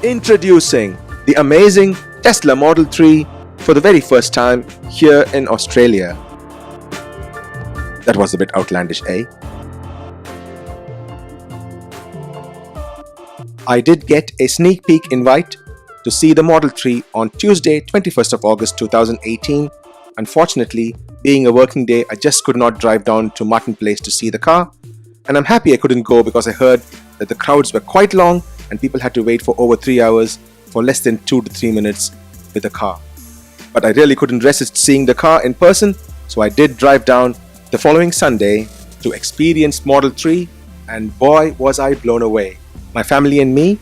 Introducing the amazing Tesla Model 3 for the very first time here in Australia. That was a bit outlandish, eh? I did get a sneak peek invite to see the Model 3 on Tuesday, 21st of August 2018. Unfortunately, being a working day, I just could not drive down to Martin Place to see the car. And I'm happy I couldn't go because I heard that the crowds were quite long and people had to wait for over 3 hours for less than 2 to 3 minutes with the car. But I really couldn't resist seeing the car in person, so I did drive down the following Sunday to experience Model 3, and boy was I blown away. My family and me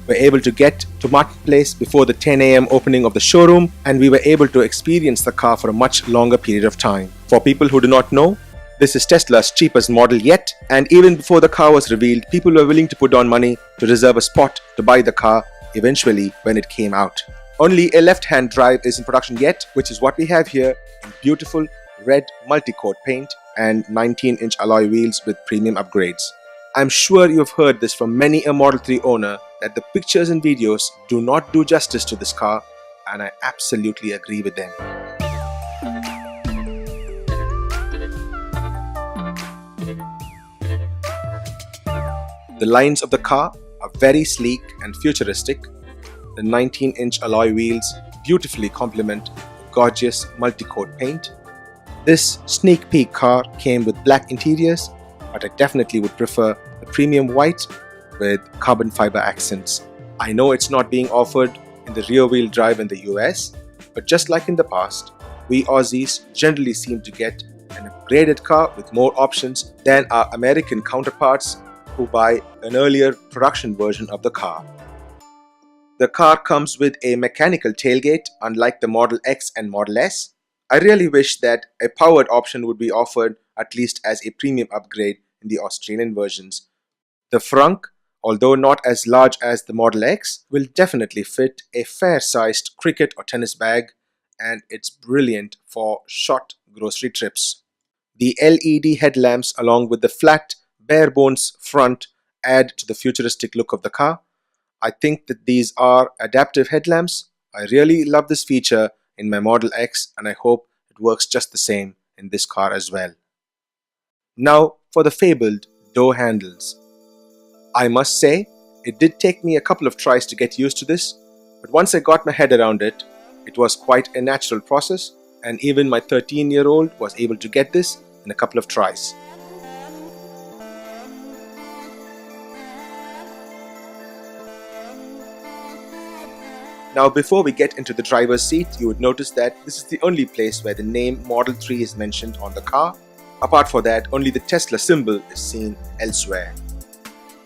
were able to get to Martin Place before the 10 a.m. opening of the showroom, and we were able to experience the car for a much longer period of time. For people who do not know, this is Tesla's cheapest model yet, and even before the car was revealed, people were willing to put on money to reserve a spot to buy the car eventually when it came out. Only a left-hand drive is in production yet, which is what we have here in beautiful red multi-coat paint and 19-inch alloy wheels with premium upgrades. I'm sure you have heard this from many a Model 3 owner that the pictures and videos do not do justice to this car, and I absolutely agree with them. The lines of the car are very sleek and futuristic. The 19-inch alloy wheels beautifully complement the gorgeous multi-coat paint. This sneak peek car came with black interiors, but I definitely would prefer the premium white with carbon fiber accents. I know it's not being offered in the rear-wheel drive in the US, but just like in the past, we Aussies generally seem to get an upgraded car with more options than our American counterparts who buy an earlier production version of the car. The car comes with a mechanical tailgate unlike the Model X and Model S. I really wish that a powered option would be offered at least as a premium upgrade in the Australian versions. The frunk, although not as large as the Model X, will definitely fit a fair-sized cricket or tennis bag, and it's brilliant for short grocery trips. The LED headlamps along with the flat bare bones front add to the futuristic look of the car. I think that these are adaptive headlamps. I really love this feature in my Model X, and I hope it works just the same in this car as well. Now for the fabled door handles. I must say, it did take me a couple of tries to get used to this, but once I got my head around it, it was quite a natural process, and even my 13-year-old was able to get this in a couple of tries. Now before we get into the driver's seat, you would notice that this is the only place where the name Model 3 is mentioned on the car. Apart from that, only the Tesla symbol is seen elsewhere.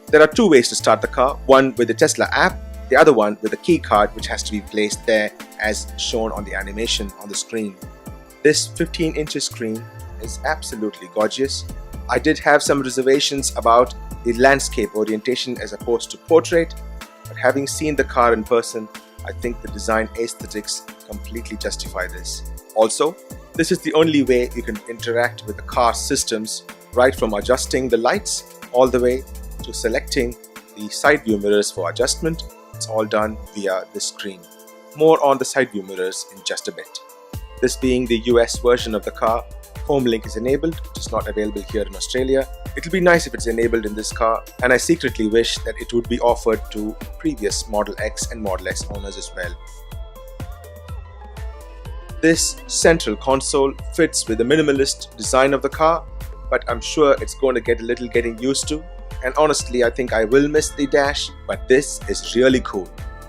There are two ways to start the car, one with the Tesla app, the other one with a key card which has to be placed there as shown on the animation on the screen. This 15-inch screen is absolutely gorgeous. I did have some reservations about the landscape orientation as opposed to portrait, but having seen the car in person, I think the design aesthetics completely justify this. Also, this is the only way you can interact with the car systems, right from adjusting the lights all the way to selecting the side view mirrors for adjustment. It's all done via this screen. More on the side view mirrors in just a bit. This being the US version of the car, Home Link is enabled, which is not available here in Australia. It'll be nice if it's enabled in this car, and I secretly wish that it would be offered to previous Model X and Model S owners as well. This central console fits with the minimalist design of the car, but I'm sure it's going to get a little getting used to. And honestly, I think I will miss the dash, but this is really cool.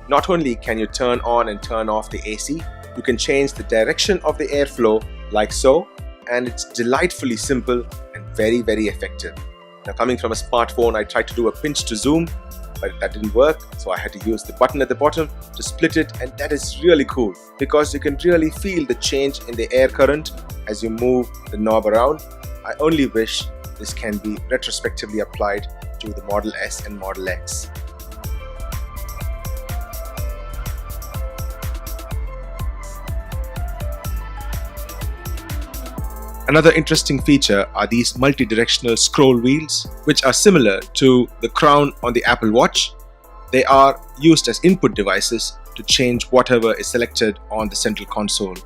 Not only can you turn on and turn off the AC, you can change the direction of the airflow like so, and it's delightfully simple and very, very effective. Now coming from a smartphone, I tried to do a pinch to zoom, but that didn't work, so I had to use the button at the bottom to split it, and that is really cool because you can really feel the change in the air current as you move the knob around. I only wish this can be retrospectively applied to the Model S and Model X. Another interesting feature are these multi-directional scroll wheels, which are similar to the crown on the Apple Watch. They are used as input devices to change whatever is selected on the central console.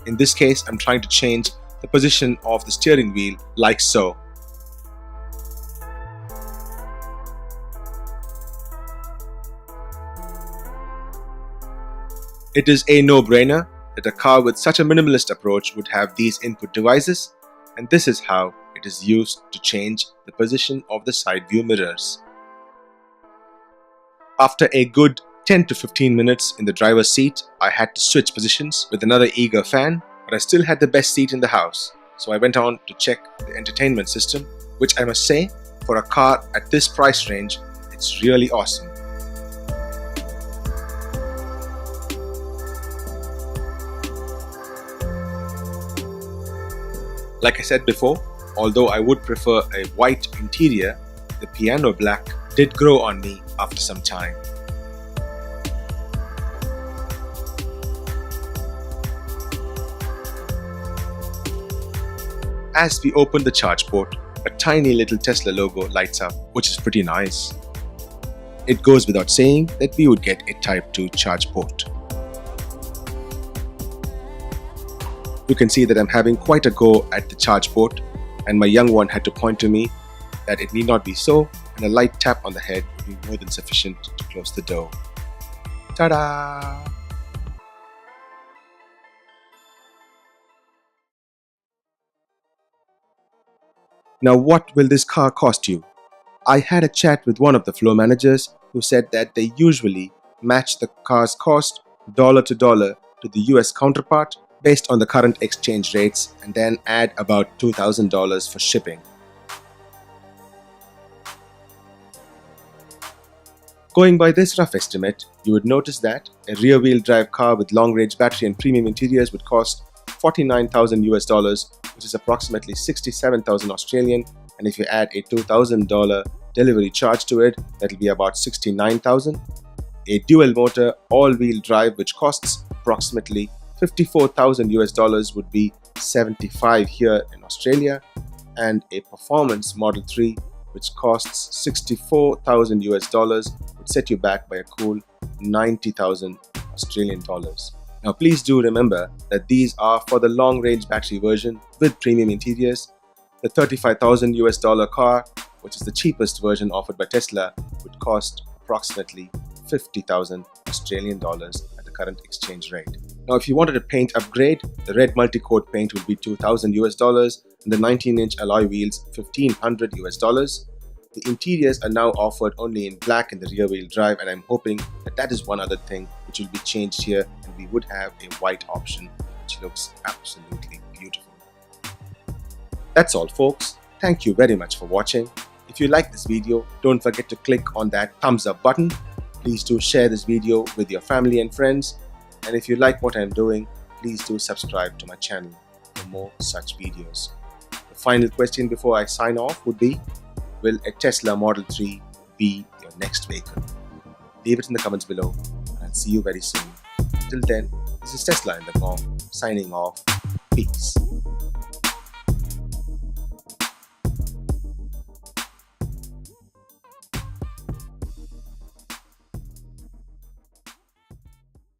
In this case, I'm trying to change the position of the steering wheel like so. It is a no-brainer that a car with such a minimalist approach would have these input devices, and this is how it is used to change the position of the side view mirrors. After a good 10 to 15 minutes in the driver's seat, I had to switch positions with another eager fan, but I still had the best seat in the house. So I went on to check the entertainment system, which I must say, for a car at this price range, it's really awesome. Like I said before, although I would prefer a white interior, the piano black did grow on me after some time. As we open the charge port, a tiny little Tesla logo lights up, which is pretty nice. It goes without saying that we would get a Type 2 charge port. You can see that I'm having quite a go at the charge port, and my young one had to point to me that it need not be so, and a light tap on the head would be more than sufficient to close the door. Ta-da! Now, what will this car cost you? I had a chat with one of the floor managers who said that they usually match the car's cost dollar to dollar to the US counterpart based on the current exchange rates and then add about $2,000 for shipping. Going by this rough estimate, you would notice that a rear-wheel drive car with long-range battery and premium interiors would cost $49,000 US, which is approximately 67,000 Australian, and if you add a $2,000 delivery charge to it, that'll be about 69,000. A dual motor all-wheel drive which costs approximately 54,000 US would be 75 here in Australia, and a performance Model 3 which costs 64,000 US would set you back by a cool 90,000 Australian dollars. Now please do remember that these are for the long range battery version with premium interiors. The 35,000 US car, which is the cheapest version offered by Tesla, would cost approximately 50,000 Australian dollars at the current exchange rate. Now if you wanted a paint upgrade, the red multi-coat paint would be 2,000 US and the 19-inch alloy wheels 1,500 US. The interiors are now offered only in black in the rear-wheel drive, and I'm hoping that that is one other thing which will be changed here, and we would have a white option which looks absolutely beautiful. That's all folks. Thank you very much for watching. If you like this video, don't forget to click on that thumbs up button. Please do share this video with your family and friends. And if you like what I'm doing, please do subscribe to my channel for more such videos. The final question before I sign off would be, will a Tesla Model 3 be your next vehicle? Leave it in the comments below, and I'll see you very soon. Till then, this is Tesla in the Form, signing off. Peace.